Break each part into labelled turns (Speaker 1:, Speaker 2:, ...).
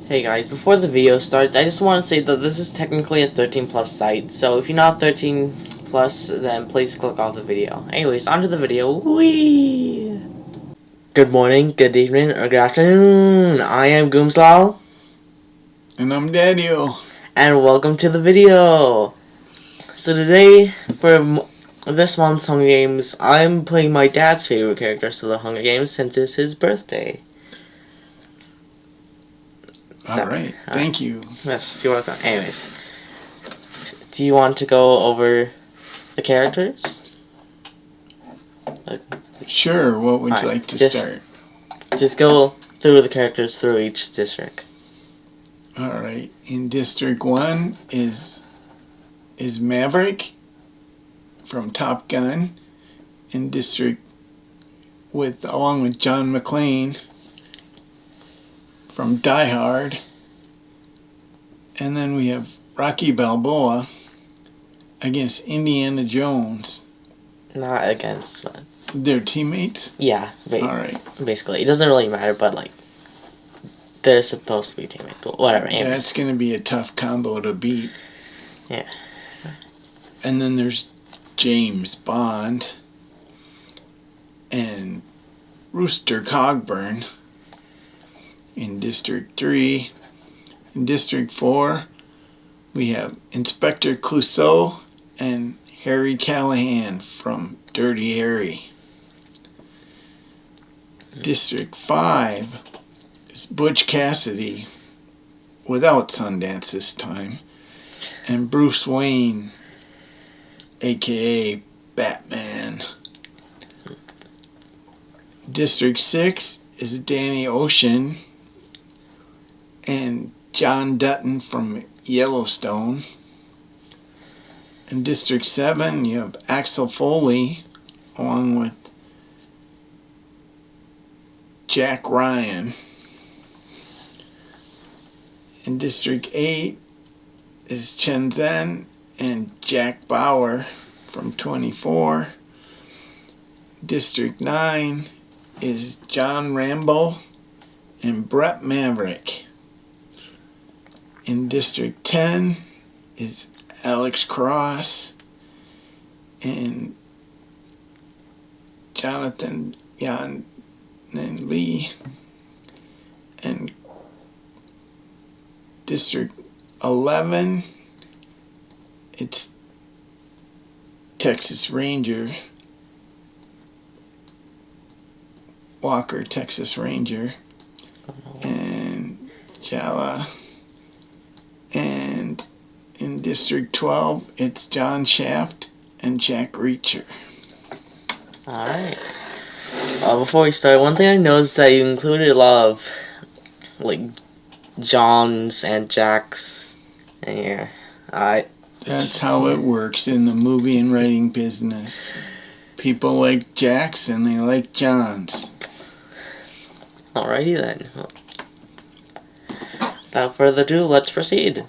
Speaker 1: Hey guys, before the video starts, I just want to say that this is technically a 13 plus site, so if you're not 13 plus, then please click off the video. Anyways, onto the video. Whee! Good morning, good evening, or good afternoon. I am Goomslal.
Speaker 2: And I'm Daddy-O.
Speaker 1: And welcome to the video. So today, for this month's Hunger Games, I'm playing my dad's favorite character to the Hunger Games since it's his birthday.
Speaker 2: Alright, thank you.
Speaker 1: Yes, you're welcome. Anyways, do you want to go over the characters?
Speaker 2: Sure, what would you like to start?
Speaker 1: Just go through the characters through each district.
Speaker 2: Alright, in District 1 is Maverick from Top Gun. In District along with John McClane from Die Hard. And then we have Rocky Balboa against Indiana Jones.
Speaker 1: Not against, but
Speaker 2: they're teammates?
Speaker 1: Yeah,
Speaker 2: alright.
Speaker 1: Basically. It doesn't really matter, but like they're supposed to be teammates. But whatever.
Speaker 2: Yeah, it's gonna be a tough combo to beat.
Speaker 1: Yeah.
Speaker 2: And then there's James Bond and Rooster Cogburn in District 3. In District 4, we have Inspector Clouseau and Harry Callahan from Dirty Harry. District 5 is Butch Cassidy, without Sundance this time, and Bruce Wayne, a.k.a. Batman. District 6 is Danny Ocean and John Dutton from Yellowstone. In District 7, you have Axel Foley along with Jack Ryan. In District 8 is Chen Zhen and Jack Bauer from 24. District 9 is John Rambo and Brett Maverick. In District 10 is Alex Cross and Jonathan Yan and Lee. And District 11, it's Texas Ranger, Walker, Texas Ranger, and Jala. And in District 12, it's John Shaft and Jack Reacher.
Speaker 1: Alright. Before we start, one thing I noticed that you included a lot of like Johns and Jacks in here.
Speaker 2: That's how it works in the movie and writing business. People like Jacks and they like Johns.
Speaker 1: Alrighty then. Without further ado, let's proceed.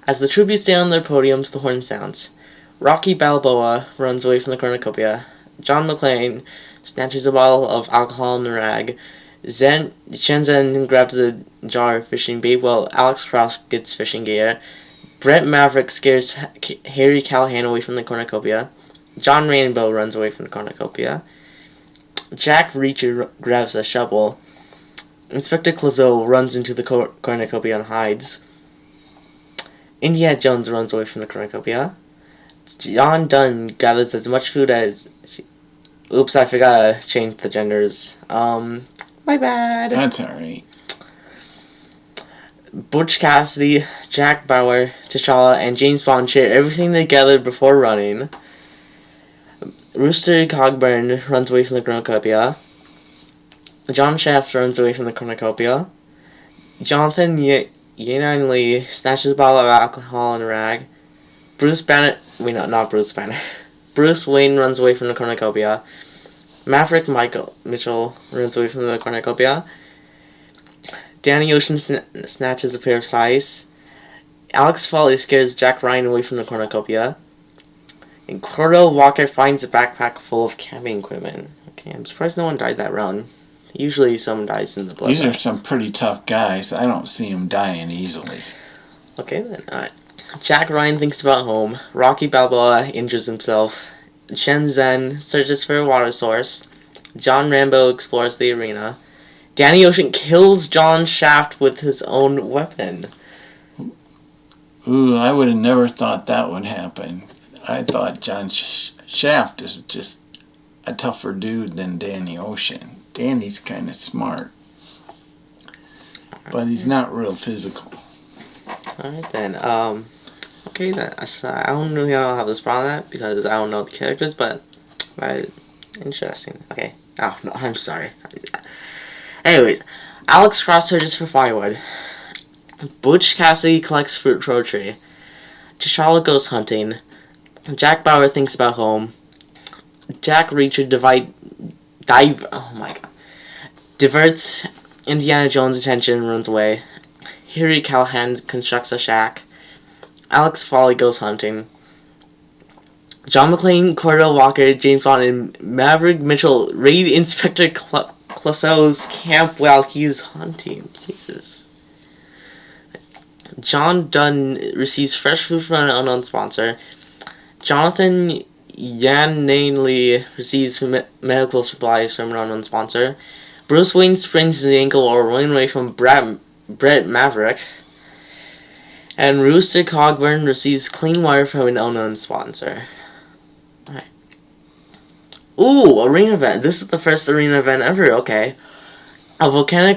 Speaker 1: As the tributes stay on their podiums, the horn sounds. Rocky Balboa runs away from the cornucopia. John McClane snatches a bottle of alcohol in the rag. Chen Zhen grabs a jar of fishing bait while Alex Cross gets fishing gear. Brett Maverick scares Harry Callahan away from the cornucopia. John Rainbow runs away from the cornucopia. Jack Reacher grabs a shovel. Inspector Clouseau runs into the cornucopia and hides. Indiana Jones runs away from the cornucopia. John Dunn gathers as much food as... Oops, I forgot to change the genders. My bad.
Speaker 2: That's alright.
Speaker 1: Butch Cassidy, Jack Bauer, T'Challa, and James Bond share everything they gathered before running. Rooster Cogburn runs away from the cornucopia. John Shaft runs away from the cornucopia. Jonathan Yan Lee snatches a bottle of alcohol in a rag. Bruce Banner... Wait, no, not Bruce Banner. Bruce Wayne runs away from the cornucopia. Maverick Mitchell runs away from the cornucopia. Danny Ocean snatches a pair of scythes. Alex Foley scares Jack Ryan away from the cornucopia. And Cordell Walker finds a backpack full of camping equipment. Okay, I'm surprised no one died that run. Usually someone dies in the blood
Speaker 2: These are
Speaker 1: bath.
Speaker 2: some pretty tough guys. I don't see them dying easily.
Speaker 1: Okay then, alright. Jack Ryan thinks about home. Rocky Balboa injures himself. Chen Zhen searches for a water source. John Rambo explores the arena. Danny Ocean kills John Shaft with his own weapon.
Speaker 2: Ooh, I would have never thought that would happen. I thought John Shaft is just a tougher dude than Danny Ocean. Danny's kind of smart, but he's not real physical.
Speaker 1: Alright then, okay then, so I don't really know how to respond to that because I don't know the characters, but interesting. Okay, oh no, I'm sorry. Anyways, Alex Cross searches for firewood. Butch Cassidy collects fruit from a tree. T'Challa goes hunting. Jack Bauer thinks about home. Jack Reacher diverts Indiana Jones' attention and runs away. Harry Callahan constructs a shack. Alex Foley goes hunting. John McClane, Cordell Walker, James Bond, and Maverick Mitchell raid Inspector Clouseau's camp while he's hunting. Jesus. John Dunn receives fresh food from an unknown sponsor. Jonathan Yananely receives medical supplies from an unknown sponsor. Bruce Wayne sprains his ankle while running away from Brett Maverick. And Rooster Cogburn receives clean water from an unknown sponsor. Alright. Ooh, arena event. This is the first arena event ever. Okay. A volcano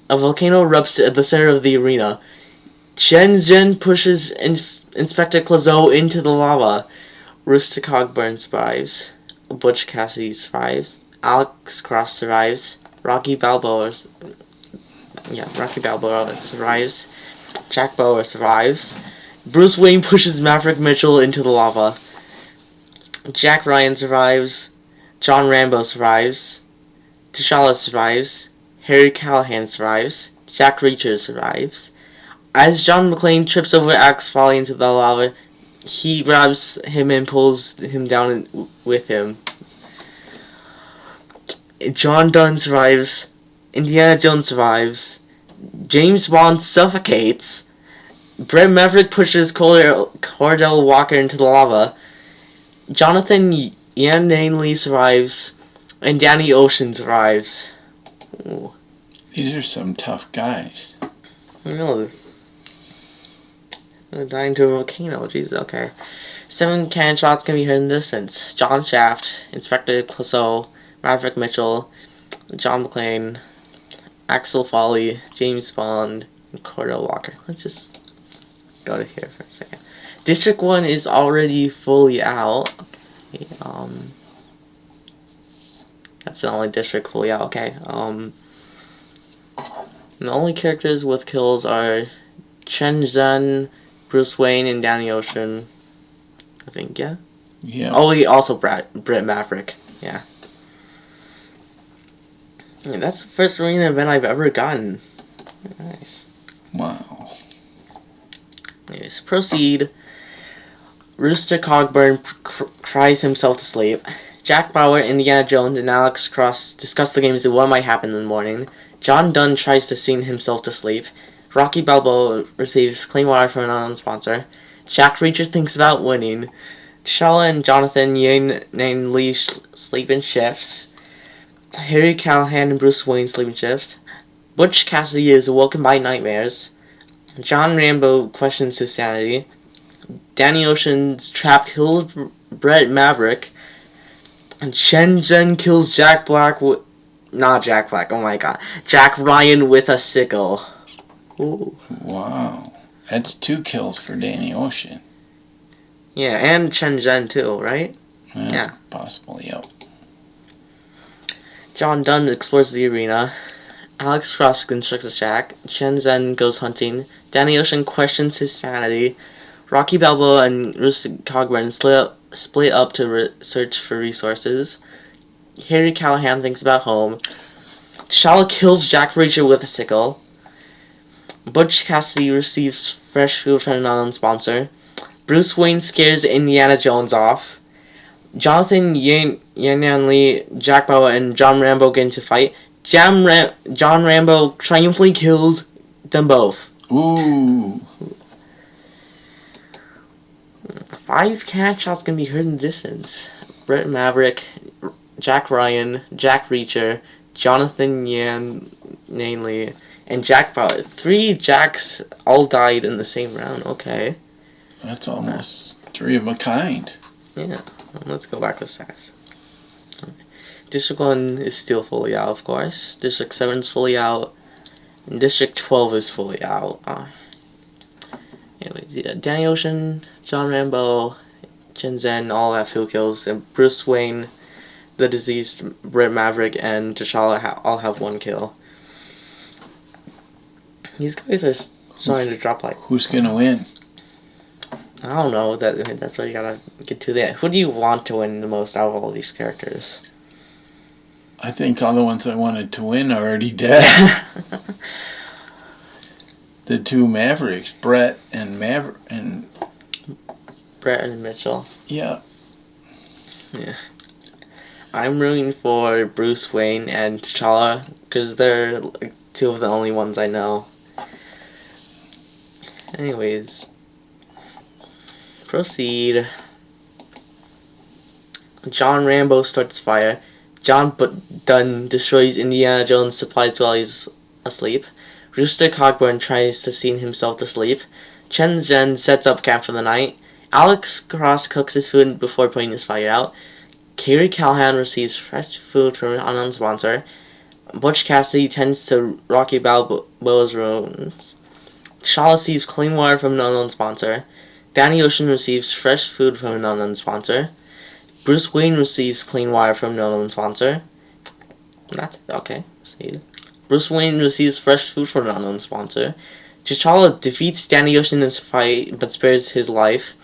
Speaker 1: erupts at the center of the arena. Chen Zhen pushes Inspector Clouseau into the lava. Rooster Cogburn survives. Butch Cassidy survives. Alex Cross survives. Rocky Balboa survives. Jack Bauer survives. Bruce Wayne pushes Maverick Mitchell into the lava. Jack Ryan survives. John Rambo survives. T'Challa survives. Harry Callahan survives. Jack Reacher survives. As John McClane trips over Alex Foley into the lava, he grabs him and pulls him down with him. John Dunn survives. Indiana Jones survives. James Bond suffocates. Brett Maverick pushes Cordell Walker into the lava. Jonathan Yananely survives. And Danny Ocean survives. Ooh.
Speaker 2: These are some tough guys.
Speaker 1: I know. They're dying to a volcano. Jesus, okay. 7 cannon shots can be heard in the distance. John Shaft, Inspector Clouseau, Maverick Mitchell, John McClane, Axel Foley, James Bond, and Cordell Walker. Let's just go to here for a second. District 1 is already fully out. Okay, that's the only district fully out. Okay. The only characters with kills are Chen Zhen, Bruce Wayne, and Danny Ocean. I think, yeah?
Speaker 2: Yeah.
Speaker 1: Oh, also Brett Maverick. Yeah. That's the first arena event I've ever gotten. Nice.
Speaker 2: Wow.
Speaker 1: Anyways, proceed. Rooster Cogburn cries himself to sleep. Jack Bauer, Indiana Jones, and Alex Cross discuss the games and what might happen in the morning. John Dunn tries to sing himself to sleep. Rocky Balboa receives clean water from an unknown sponsor. Jack Reacher thinks about winning. T'Challa and Jonathan Yananely sleep in shifts. Harry Callahan and Bruce Wayne sleep in shifts. Butch Cassidy is awoken by nightmares. John Rambo questions his sanity. Danny Ocean's trap kills Brett Maverick. And Chen Zhen kills Jack Black with... Not Jack Black, oh my god. Jack Ryan with a sickle. Ooh.
Speaker 2: Wow. That's 2 kills for Danny Ocean.
Speaker 1: Yeah, and Chen Zhen too, right?
Speaker 2: That's
Speaker 1: Yeah.
Speaker 2: possible, yep.
Speaker 1: John Dunn explores the arena. Alex Cross constructs a shack. Chen Zhen goes hunting. Danny Ocean questions his sanity. Rocky Balboa and Rooster Cogburn split up to search for resources. Harry Callahan thinks about home. T'Challa kills Jack Reacher with a sickle. Butch Cassidy receives fresh food from an unknown sponsor. Bruce Wayne scares Indiana Jones off. Jonathan Yananely, Jack Bauer, and John Rambo get into fight. John Rambo triumphantly kills them both.
Speaker 2: Ooh.
Speaker 1: 5 cannon shots can be heard in the distance. Brett Maverick, Jack Ryan, Jack Reacher, Jonathan Yan Nanley, and Jack Bauer. 3 Jacks all died in the same round. Okay.
Speaker 2: That's almost 3 of a kind.
Speaker 1: Yeah. Let's go back with stats. District 1 is still fully out, of course. District 7 is fully out. And District 12 is fully out. Anyways, yeah, Danny Ocean, John Rambo, Chen Zhen all have 2 kills. And Bruce Wayne, the deceased Brett Maverick, and T'Challa all have 1 kill. These guys are starting to drop like...
Speaker 2: Who's going to win?
Speaker 1: I don't know. That's where you gotta get to that. Who do you want to win the most out of all these characters?
Speaker 2: I think all the ones I wanted to win are already dead. The 2 Mavericks, Brett and
Speaker 1: Brett and Mitchell.
Speaker 2: Yeah.
Speaker 1: Yeah. I'm rooting for Bruce Wayne and T'Challa because they're like 2 of the only ones I know. Anyways, proceed. John Rambo starts fire. John Dunn destroys Indiana Jones' supplies while he's asleep. Rooster Cogburn tries to scene himself to sleep. Chen Zhen sets up camp for the night. Alex Cross cooks his food before putting his fire out. Carrie Callahan receives fresh food from an unknown sponsor. Butch Cassidy tends to Rocky Balboa's ruins. T'Challa receives clean water from an unknown sponsor. Danny Ocean receives fresh food from an unknown sponsor. Bruce Wayne receives clean water from an unknown sponsor. That's it. Okay. See. Bruce Wayne receives fresh food from an unknown sponsor. T'Challa defeats Danny Ocean in his fight, but spares his life.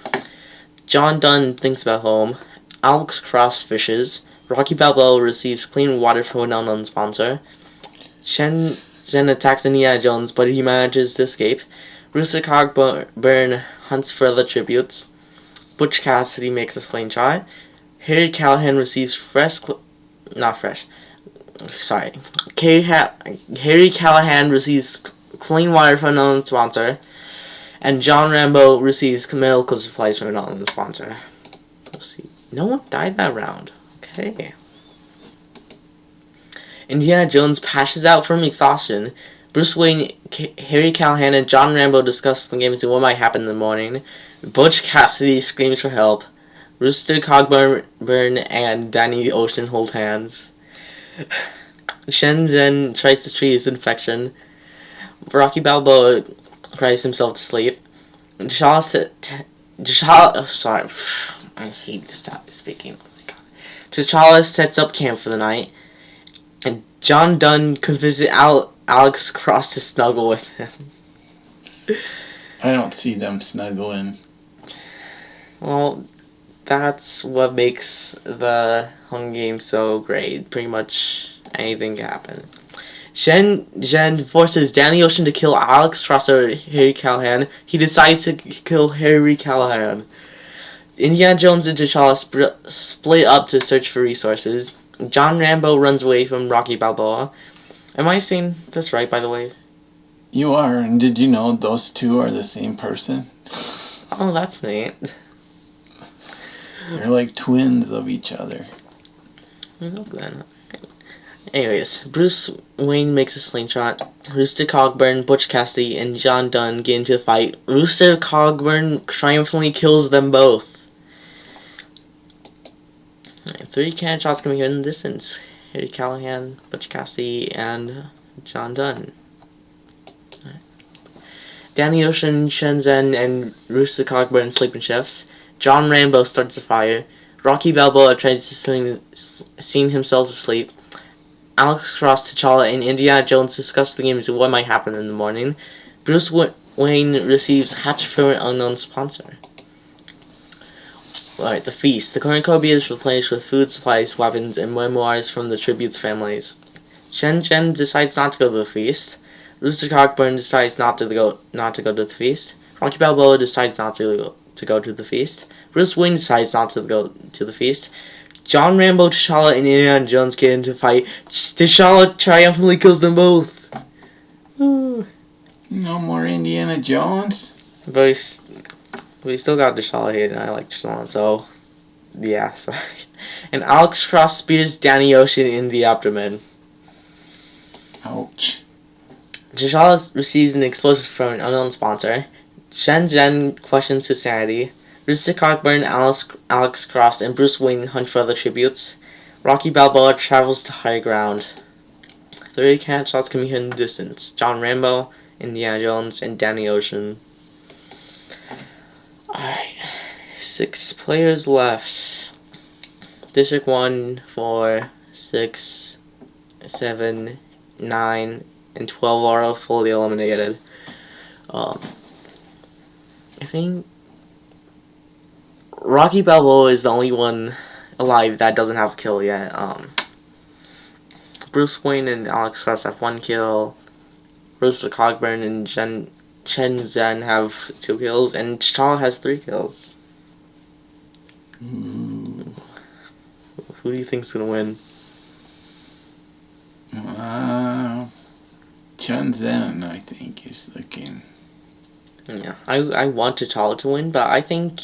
Speaker 1: John Dunn thinks about home. Alex Cross fishes. Rocky Balboa receives clean water from an unknown sponsor. Chen Zhen attacks Indiana Jones, but he manages to escape. Rooster Cogburn hunts for other tributes. Butch Cassidy makes a slingshot. Harry Callahan receives Harry Callahan receives clean water from an unknown sponsor. And John Rambo receives medical supplies from an unknown sponsor. Let's see. No one died that round. Okay. Indiana Jones passes out from exhaustion. Bruce Wayne, Harry Callahan, and John Rambo discuss the games and what might happen in the morning. Butch Cassidy screams for help. Rooster Cogburn and Danny Ocean hold hands. Shenzhen tries to treat his infection. Rocky Balboa cries himself to sleep. I hate to stop speaking. Oh my God. T'Challa sets up camp for the night. And John Dunn convinces Alex Cross to snuggle with him.
Speaker 2: I don't see them snuggling.
Speaker 1: Well, that's what makes the Hunger Games so great. Pretty much anything can happen. Shen Zhen forces Danny Ocean to kill Alex Cross or Harry Callahan. He decides to kill Harry Callahan. Indiana Jones and T'Challa split up to search for resources. John Rambo runs away from Rocky Balboa. Am I saying this right, by the way?
Speaker 2: You are, and did you know those 2 are the same person?
Speaker 1: Oh, that's neat.
Speaker 2: They're like twins of each other.
Speaker 1: Anyways, Bruce Wayne makes a slingshot. Rooster Cogburn, Butch Cassidy, and John Dunn get into a fight. Rooster Cogburn triumphantly kills them both. 3 cannon shots coming in the distance. Harry Callahan, Butch Cassidy, and John Dunn. Danny Ocean, Shenzhen, and Rooster Cogburn sleep in shifts. John Rambo starts a fire. Rocky Balboa tries to scene himself to sleep. Alex Cross, T'Challa, and Indiana Jones discuss the games and what might happen in the morning. Bruce Wayne receives hatchet from an unknown sponsor. Alright, the feast. The cornucopia is replenished with food, supplies, weapons, and memoirs from the tributes' families. Shen Zhen decides not to go to the feast. Rooster Cogburn decides not to go to the feast. Rocky Balboa decides not to go to the feast. Bruce Wayne decides not to go to the feast. John Rambo, T'Challa, and Indiana Jones get into a fight. T'Challa triumphantly kills them both. Ooh.
Speaker 2: No more Indiana Jones?
Speaker 1: But we still got T'Challa here, and I like T'Challa, so yeah, sorry. And Alex Cross spears Danny Ocean in the abdomen.
Speaker 2: Ouch.
Speaker 1: T'Challa receives an explosive from an unknown sponsor. Shen Zhen questions his sanity. Rooster Cogburn, Alex Cross, and Bruce Wayne hunt for other tributes. Rocky Balboa travels to high ground. 3 cannon shots can be heard in the distance. John Rambo, Indiana Jones, and Danny Ocean. Alright. 6 players left. District 1, 4, 6, 7, 9, and 12 are fully eliminated. I think Rocky Balboa is the only one alive that doesn't have a kill yet. Bruce Wayne and Alex Cross have 1 kill. Rooster Cogburn and Chen Zhen have 2 kills, and T'Challa has 3 kills.
Speaker 2: Ooh.
Speaker 1: Who do you think's gonna win?
Speaker 2: Chen Zhen, I think, is looking.
Speaker 1: Yeah, I want T'Challa to win, but I think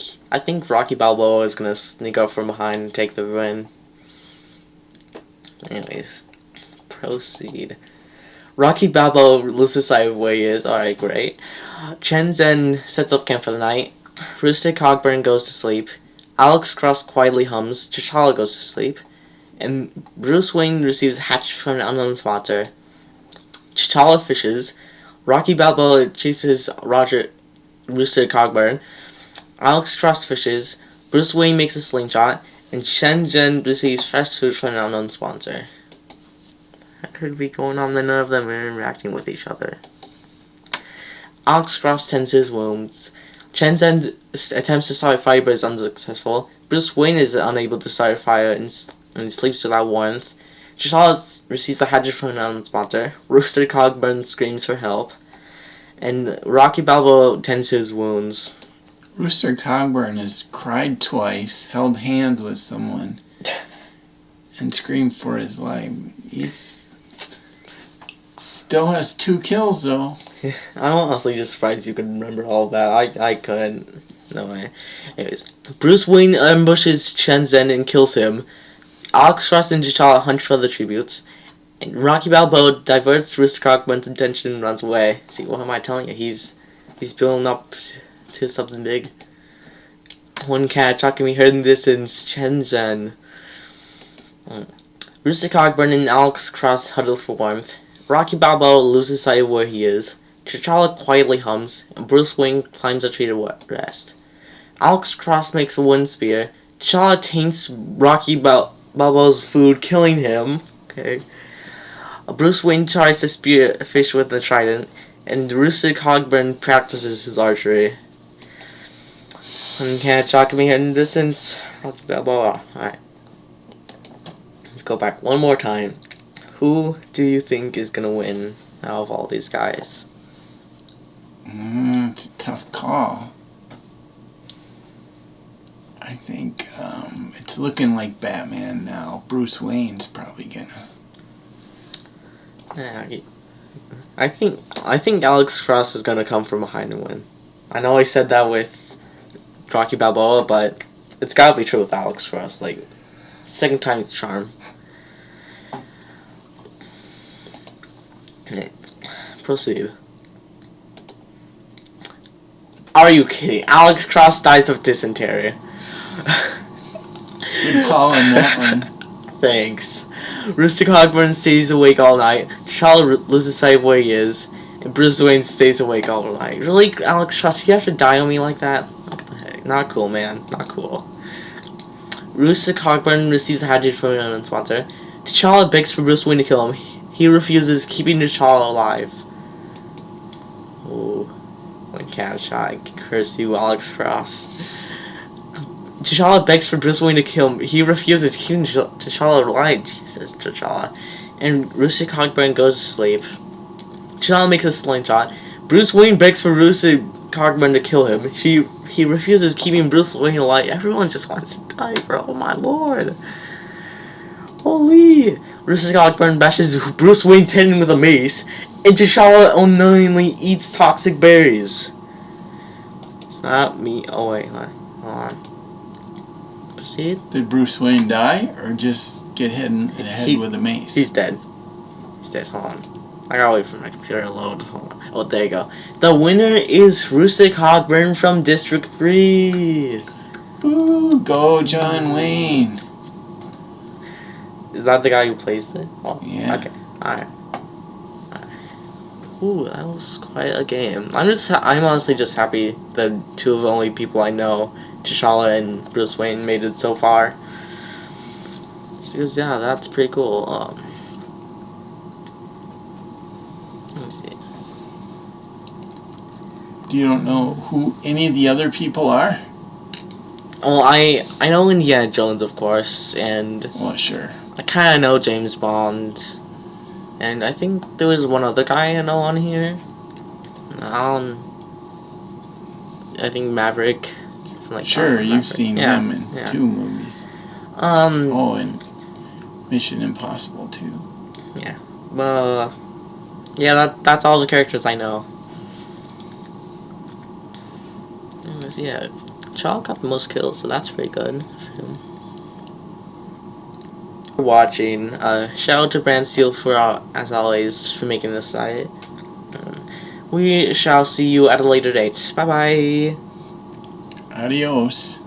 Speaker 1: Rocky Balboa is gonna sneak up from behind and take the win. Anyways, proceed. Rocky Balboa loses sight of where he is. Alright, great. Chen Zhen sets up camp for the night. Rooster Cogburn goes to sleep. Alex Cross quietly hums. T'Challa goes to sleep. And Bruce Wayne receives a hatchet from an unknown sponsor. T'Challa fishes. Rocky Balboa chases Rooster Cogburn. Alex Cross fishes. Bruce Wayne makes a slingshot. And Shen Zhen receives fresh food from an unknown sponsor. That could be going on, then none of them are interacting with each other. Alex Cross tends to his wounds. Chen Zhen attempts to start a fire but is unsuccessful. Bruce Wayne is unable to start a fire and sleeps without warmth. T'Challa receives a hatchet from an unknown sponsor. Rooster Cogburn screams for help. And Rocky Balboa tends to his wounds.
Speaker 2: Rooster Cogburn has cried twice, held hands with someone, and screamed for his life. He's still has 2 kills, though.
Speaker 1: I'm honestly just surprised you could remember all of that. I couldn't. No way. Anyways, Bruce Wayne ambushes Chen Zhen and kills him. Alex Cross and T'Challa hunt for the tributes. And Rocky Balboa diverts Rooster Cogburn's attention and runs away. See, what am I telling you? He's building up to something big. 1 cat shot can be heard in the distance. Chen Zhen. Rooster Cogburn and Alex Cross huddle for warmth. Rocky Balboa loses sight of where he is. T'Challa quietly hums, and Bruce Wayne climbs a tree to rest. Alex Cross makes a wind spear. T'Challa taints Rocky Balboa's food, killing him. Okay. Bruce Wayne tries to spear a fish with a trident, and Rooster Cogburn practices his archery. And can't shock me here in the distance. Rocky Balboa. Alright. Let's go back one more time. Who do you think is gonna win out of all these guys?
Speaker 2: It's a tough call. I think it's looking like Batman now. Bruce Wayne's probably gonna.
Speaker 1: Yeah, I think Alex Cross is gonna come from behind and win. I know I said that with Rocky Balboa, but it's gotta be true with Alex Cross. Like, second time's charm. Okay. Proceed. Are you kidding? Alex Cross dies of dysentery.
Speaker 2: Good call on that one.
Speaker 1: Thanks. Rooster Cogburn stays awake all night. T'Challa loses sight of where he is. And Bruce Wayne stays awake all night. Really, Alex Cross, you have to die on me like that? What the heck? Not cool, man. Not cool. Rooster Cogburn receives a hatchet from an unknown sponsor. T'Challa begs for Bruce Wayne to kill him. He refuses, keeping T'Challa alive. Ooh. One cat shot. Curse you, Alex Cross. T'Challa begs for Bruce Wayne to kill him. He refuses, keeping T'Challa alive. Jesus, T'Challa. And Rooster Cogburn goes to sleep. T'Challa makes a slingshot. Bruce Wayne begs for Rooster Cogburn to kill him. He refuses, keeping Bruce Wayne alive. Everyone just wants to die, bro. Oh my lord. Holy! Rooster Cogburn bashes Bruce Wayne's head in with a mace, and T'Challa unknowingly eats toxic berries. It's not me. Oh wait, hold on. Proceed.
Speaker 2: Did Bruce Wayne die, or just get hit in the head with a mace?
Speaker 1: He's dead. He's dead. Hold on. I gotta wait for my computer to load. Hold on. Oh, there you go. The winner is Rooster Cogburn from District 3.
Speaker 2: Ooh, go John Wayne.
Speaker 1: Is that the guy who plays it? Oh,
Speaker 2: Yeah.
Speaker 1: Okay. Alright. Ooh, that was quite a game. I'm honestly just happy the two of the only people I know, T'Challa and Bruce Wayne, made it so far. Because yeah, that's pretty cool. Let me see.
Speaker 2: You don't know who any of the other people are?
Speaker 1: Well, I know Indiana Jones, of course, and
Speaker 2: Well, sure.
Speaker 1: I kind of know James Bond, and I think there was one other guy I know on here. I think Maverick. From, like,
Speaker 2: Sure,
Speaker 1: Maverick.
Speaker 2: you've seen
Speaker 1: Yeah,
Speaker 2: him in
Speaker 1: yeah.
Speaker 2: 2 movies. Oh, and Mission Impossible 2.
Speaker 1: Yeah, that's all the characters I know. Anyways, yeah, T'Challa got the most kills, so that's pretty good for him. Watching. Shout out to Brand Steel for as always for making this site. We shall see you at a later date. Bye bye.
Speaker 2: Adios.